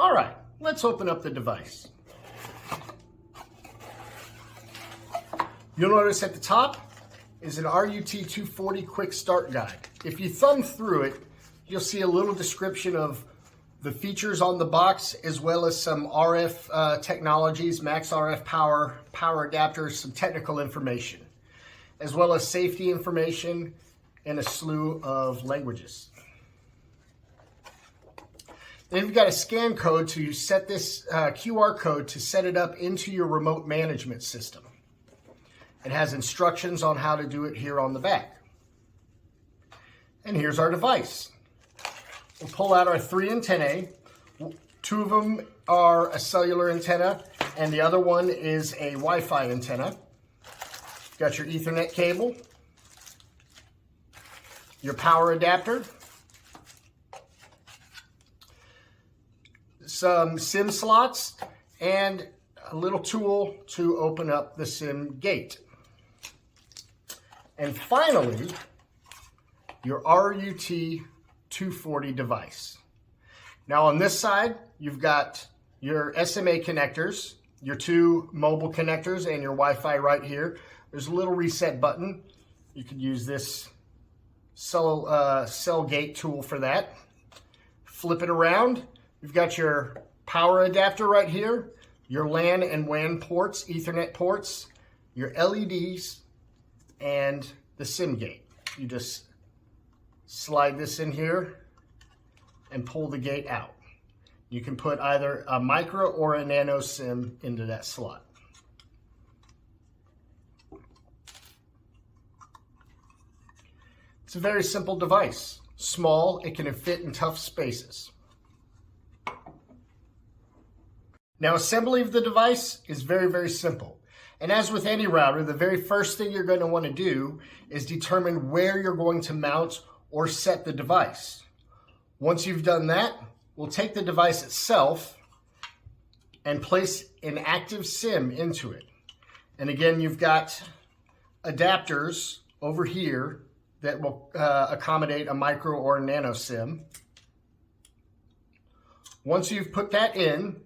All right, let's open up the device. You'll notice at the top is an RUT240 quick start guide. If you thumb through it, you'll see a little description of the features on the box, as well as some RF technologies, max RF power adapters, some technical information, as well as safety information and a slew of languages. Then you've got a scan code to set this QR code to set it up into your remote management system. It has instructions on how to do it here on the back. And here's our device. We'll pull out our 3 antennae. 2 of them are a cellular antenna, and the other one is a Wi-Fi antenna. Got your Ethernet cable, your power adapter, some SIM slots, and a little tool to open up the SIM gate. And finally, your RUT240 device. Now on this side, you've got your SMA connectors, your 2 mobile connectors, and your Wi-Fi right here. There's a little reset button. You could use this cell gate tool for that. Flip it around. You've got your power adapter right here, your LAN and WAN ports, Ethernet ports, your LEDs, and the SIM gate. You just slide this in here and pull the gate out. You can put either a micro or a nano SIM into that slot. It's a very simple device. Small, it can fit in tough spaces. Now, assembly of the device is very, very simple. And as with any router, the very first thing you're going to want to do is determine where you're going to mount or set the device. Once you've done that, we'll take the device itself and place an active SIM into it. And again, you've got adapters over here that will accommodate a micro or a nano SIM. Once you've put that in,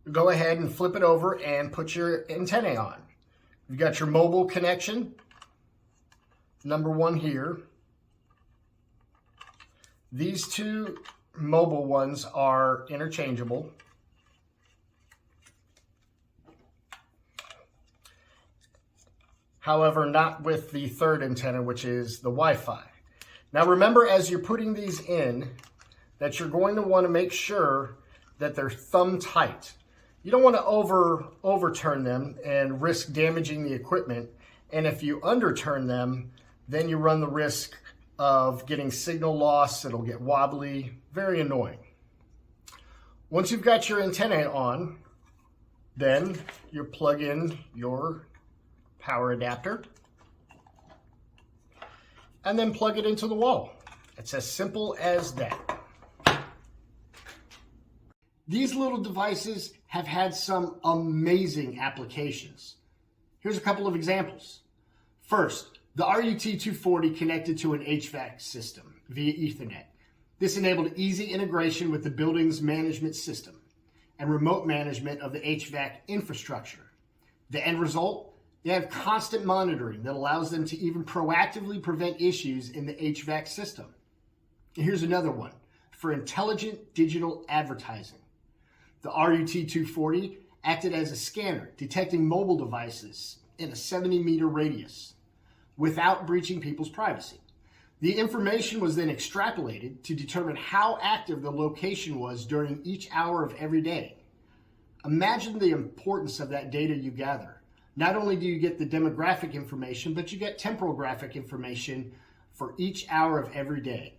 go ahead and flip it over and put your antennae on. You've got your mobile connection, number 1 here. These 2 mobile ones are interchangeable. However, not with the 3rd antenna, which is the Wi-Fi. Now remember, as you're putting these in, that you're going to want to make sure that they're thumb tight. You don't want to overturn them and risk damaging the equipment. And if you underturn them, then you run the risk of getting signal loss. It'll get wobbly, very annoying. Once you've got your antennae on, then you plug in your power adapter and then plug it into the wall. It's as simple as that. These little devices have had some amazing applications. Here's a couple of examples. First, the RUT240 connected to an HVAC system via Ethernet. This enabled easy integration with the building's management system and remote management of the HVAC infrastructure. The end result? They have constant monitoring that allows them to even proactively prevent issues in the HVAC system. And here's another one for intelligent digital advertising. The RUT240 acted as a scanner, detecting mobile devices in a 70-meter radius without breaching people's privacy. The information was then extrapolated to determine how active the location was during each hour of every day. Imagine the importance of that data you gather. Not only do you get the demographic information, but you get temporal graphic information for each hour of every day.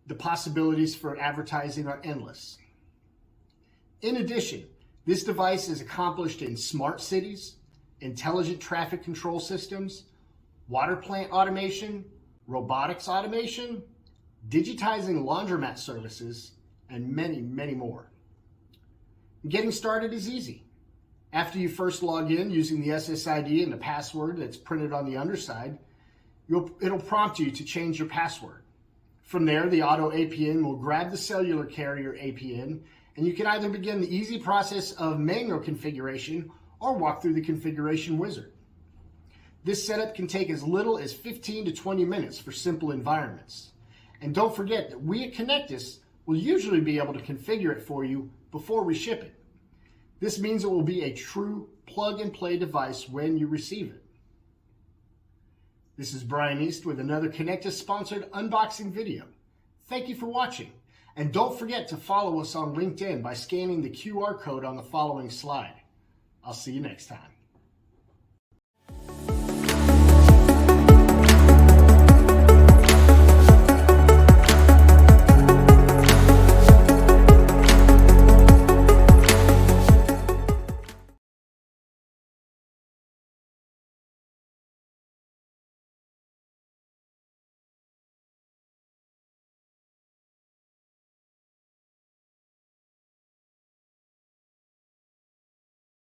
The possibilities for advertising are endless. In addition, this device is accomplished in smart cities, intelligent traffic control systems, water plant automation, robotics automation, digitizing laundromat services, and many, many more. Getting started is easy. After you first log in using the SSID and the password that's printed on the underside, it'll prompt you to change your password. From there, the auto APN will grab the cellular carrier APN and you can either begin the easy process of manual configuration or walk through the configuration wizard. This setup can take as little as 15 to 20 minutes for simple environments. And don't forget that we at Connectus will usually be able to configure it for you before we ship it. This means it will be a true plug-and-play device when you receive it. This is Brian East with another Connectus-sponsored unboxing video. Thank you for watching, and don't forget to follow us on LinkedIn by scanning the QR code on the following slide. I'll see you next time.